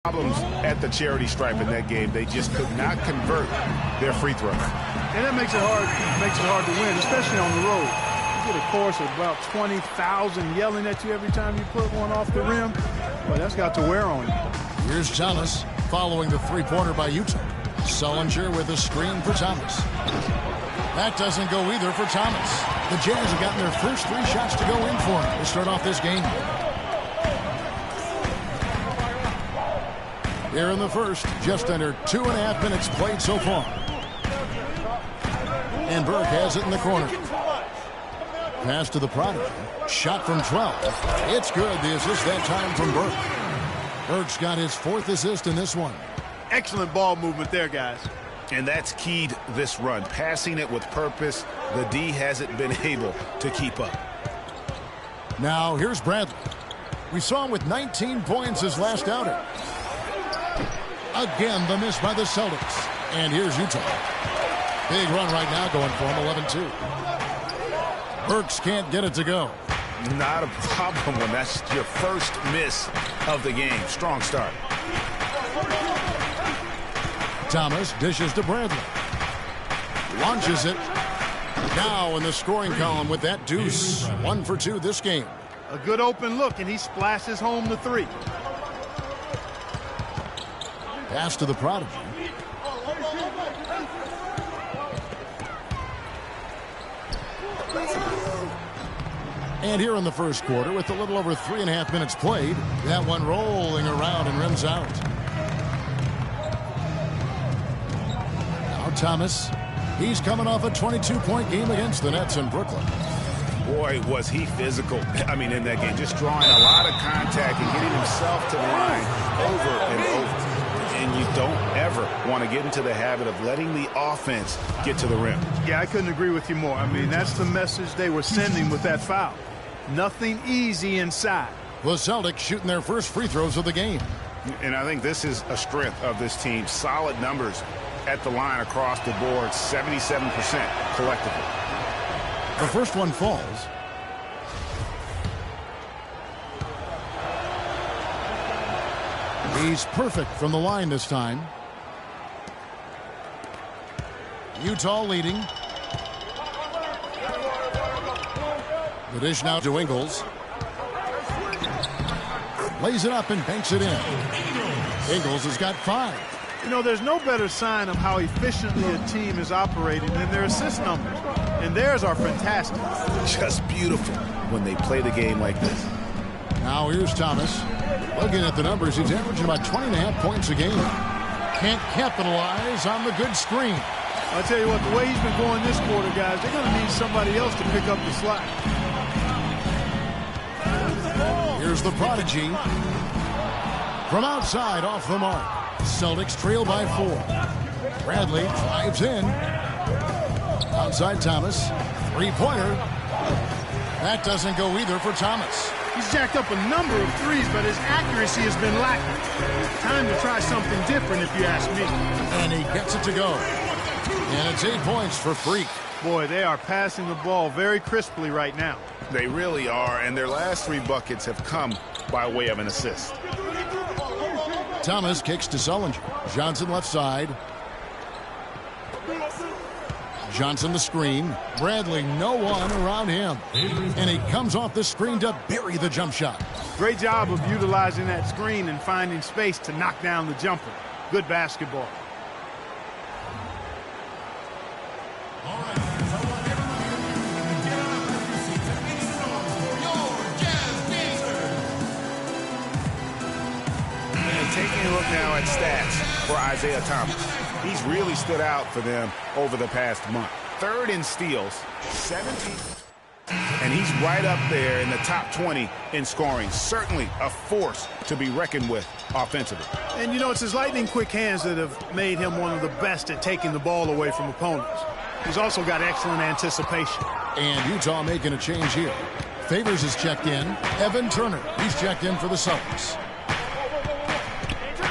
Problems at the charity stripe in that game. They just could not convert their free throws. And that makes it hard to win, especially on the road. You get a chorus of about 20,000 yelling at you every time you put one off the rim. Well, that's got to wear on you. Here's Thomas following the three-pointer by Utah. Sullinger with a screen for Thomas. That doesn't go either for Thomas. The Jazz have gotten their first 3 shots to go in for him to start off this game. Here in the first, just under 2.5 minutes played so far. And Burke has it in the corner. Pass to the prodigy. Shot from 12. It's good. The assist that time from Burke. Burke's got his 4th assist in this one. Excellent ball movement there, guys. And that's keyed this run. Passing it with purpose. The D hasn't been able to keep up. Now here's Bradley. We saw him with 19 points his last outing. Again, the miss by the Celtics. And here's Utah. Big run right now going for him, 11-2. Burks can't get it to go. Not a problem when that's your first miss of the game. Strong start. Thomas dishes to Bradley. Launches it. Now in the scoring column with that deuce. 1 for 2 this game. A good open look, and he splashes home the 3. Pass to the prodigy. And here in the first quarter, with a little over 3.5 minutes played, that one rolling around and rims out. Now Thomas. He's coming off a 22-point game against the Nets in Brooklyn. Boy, was he physical. In that game, just drawing a lot of contact and getting himself to the line over and over. And you don't ever want to get into the habit of letting the offense get to the rim. Yeah, I couldn't agree with you more. That's the message they were sending with that foul. Nothing easy inside. The Celtics shooting their first free throws of the game. And I think this is a strength of this team. Solid numbers at the line across the board, 77% collectively. The first one falls. He's perfect from the line this time. Utah leading. The dish now to Ingles. Lays it up and banks it in. Ingles has got 5. There's no better sign of how efficiently a team is operating than their assist numbers. And theirs are fantastic. Just beautiful when they play the game like this. Now here's Thomas. Looking at the numbers, he's averaging about 20.5 points a game. Can't capitalize on the good screen. I'll tell you what, the way he's been going this quarter, guys, they're going to need somebody else to pick up the slack. Here's the prodigy. From outside, off the mark. Celtics trail by 4. Bradley drives in. Outside Thomas. 3-pointer. That doesn't go either for Thomas. He's jacked up a number of threes, but his accuracy has been lacking. Time to try something different, if you ask me. And he gets it to go. And it's 8 points for Freak. Boy, they are passing the ball very crisply right now. They really are, and their last 3 buckets have come by way of an assist. Thomas kicks to Sullinger. Johnson left side. Johnson the screen. Bradley, no one around him. And he comes off the screen to bury the jump shot. Great job of utilizing that screen and finding space to knock down the jumper. Good basketball. Taking a look now at stats for Isaiah Thomas. He's really stood out for them over the past month. 3rd in steals, 17. And he's right up there in the top 20 in scoring. Certainly a force to be reckoned with offensively. And it's his lightning quick hands that have made him one of the best at taking the ball away from opponents. He's also got excellent anticipation. And Utah making a change here. Favors is checked in. Evan Turner, he's checked in for the Celtics.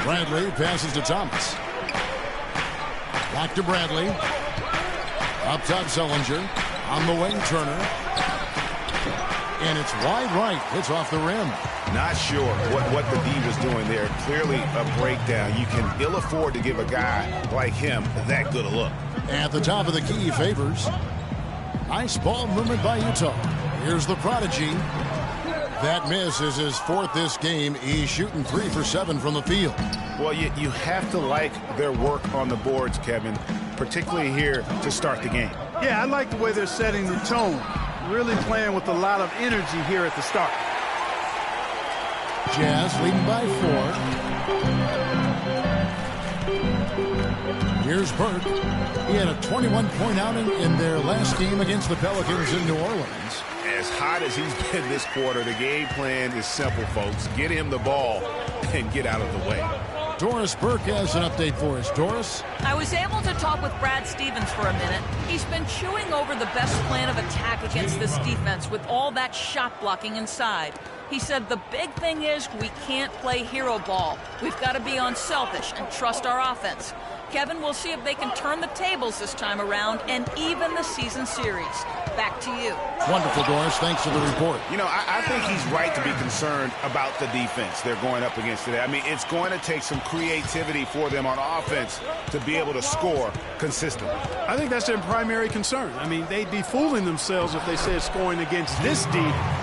Bradley passes to Thomas. Back to Bradley. Up top, Sullinger. On the wing, Turner. And it's wide right. It's off the rim. Not sure what the D was doing there. Clearly a breakdown. You can ill afford to give a guy like him that good a look. At the top of the key, Favors. Nice ball movement by Utah. Here's the prodigy. That miss is his fourth this game. He's shooting 3 for 7 from the field. Well, you have to like their work on the boards, Kevin, particularly here to start the game. Yeah, I like the way they're setting the tone. Really playing with a lot of energy here at the start. Jazz leading by 4. Here's Burke. He had a 21-point outing in their last game against the Pelicans in New Orleans. As hot as he's been this quarter, the game plan is simple, folks. Get him the ball and get out of the way. Doris Burke has an update for us. Doris? I was able to talk with Brad Stevens for a minute. He's been chewing over the best plan of attack against this defense with all that shot blocking inside. He said the big thing is we can't play hero ball. We've got to be unselfish and trust our offense. Kevin, we'll see if they can turn the tables this time around and even the season series. Back to you. Wonderful, Doris. Thanks for the report. You know, I think he's right to be concerned about the defense they're going up against today. I mean, it's going to take some creativity for them on offense to be able to score consistently. I think that's their primary concern. I mean, they'd be fooling themselves if they said scoring against this D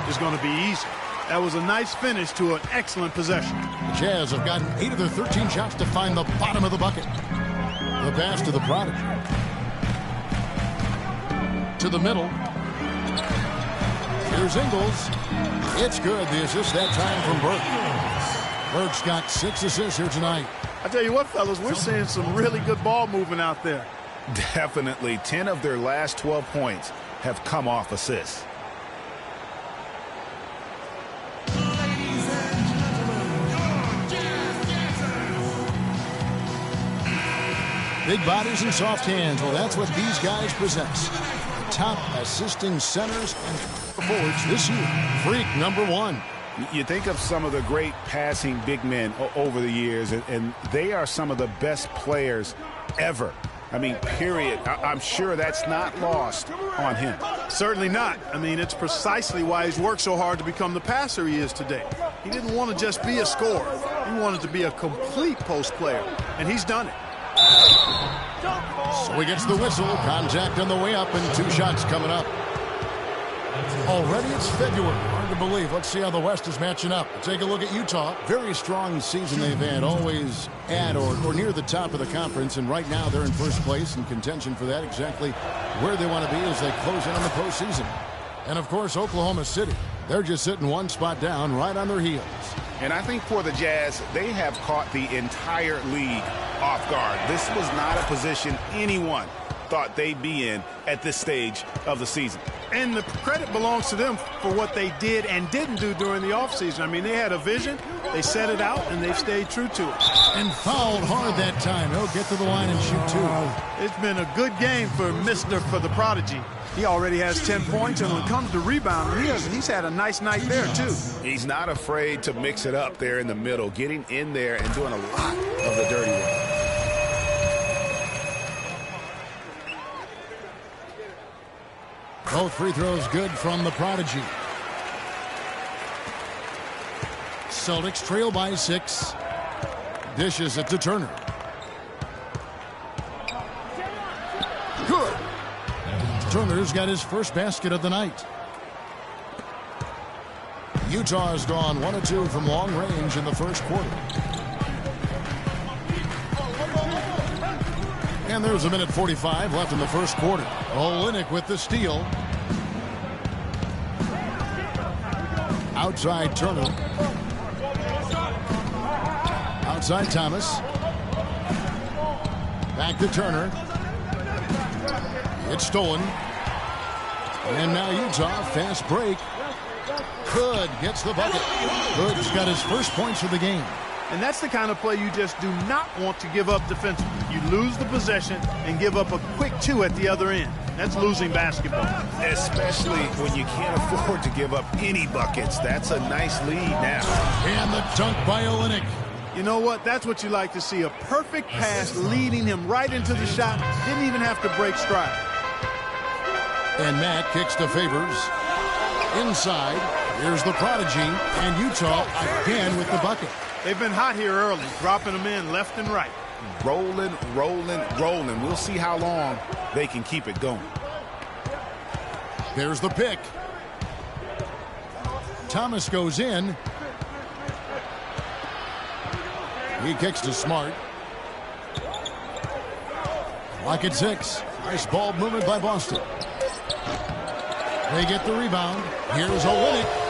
is going to be easy. That was a nice finish to an excellent possession. The Jazz have gotten 8 of their 13 shots to find the bottom of the bucket. The pass to the prodigy. To the middle. Here's Ingles. It's good. The assist that time from Burke. Burke's got 6 assists here tonight. I tell you what, fellas, we're seeing some really good ball movement out there. Definitely. 10 of their last 12 points have come off assists. Big bodies and soft hands. Well, that's what these guys possess. The top assisting centers and forwards this year. Freak number 1. You think of some of the great passing big men over the years, and they are some of the best players ever. I mean, period. I'm sure that's not lost on him. Certainly not. I mean, it's precisely why he's worked so hard to become the passer he is today. He didn't want to just be a scorer. He wanted to be a complete post player, and he's done it. So he gets the whistle. Contact on the way up and 2 shots coming up. Already it's February. Hard to believe. Let's see how the West is matching up. Take a look at Utah. Very strong season they've had. Always at or near the top of the conference. And right now they're in first place in contention for that. Exactly where they want to be as they close in on the postseason. And, of course, Oklahoma City. They're just sitting 1 spot down right on their heels. And I think for the Jazz, they have caught the entire league off guard. This was not a position anyone thought they'd be in at this stage of the season. And the credit belongs to them for what they did and didn't do during the offseason. I mean, they had a vision, they set it out, and they've stayed true to it. And fouled hard that time. He'll get to the line and shoot 2. It's been a good game for the prodigy. He already has 10 points, and when it comes to rebounding, he's had a nice night there, too. He's not afraid to mix it up there in the middle, getting in there and doing a lot of the dirty work. Both free throws good from the prodigy. Celtics trail by 6. Dishes it to Turner. Good. Turner's got his first basket of the night. Utah has gone 1 of 2 from long range in the first quarter. And there's a minute 45 left in the first quarter. Olynyk with the steal. Outside Turner. Outside Thomas. Back to Turner. It's stolen. And now Utah, fast break. Hood gets the bucket. Hood's got his first points of the game. And that's the kind of play you just do not want to give up defensively. You lose the possession and give up a quick 2 at the other end. That's losing basketball. Especially when you can't afford to give up any buckets. That's a nice lead now. And the dunk by Olynyk. You know what? That's what you like to see. A perfect pass leading him right into the shot. Didn't even have to break stride. And Matt kicks to Favors. Inside. Here's the prodigy, and Utah again with the bucket. They've been hot here early, dropping them in left and right. Rolling, rolling, rolling. We'll see how long they can keep it going. There's the pick. Thomas goes in. He kicks to Smart. Clock at 6. Nice ball movement by Boston. They get the rebound. Here's Olynyk.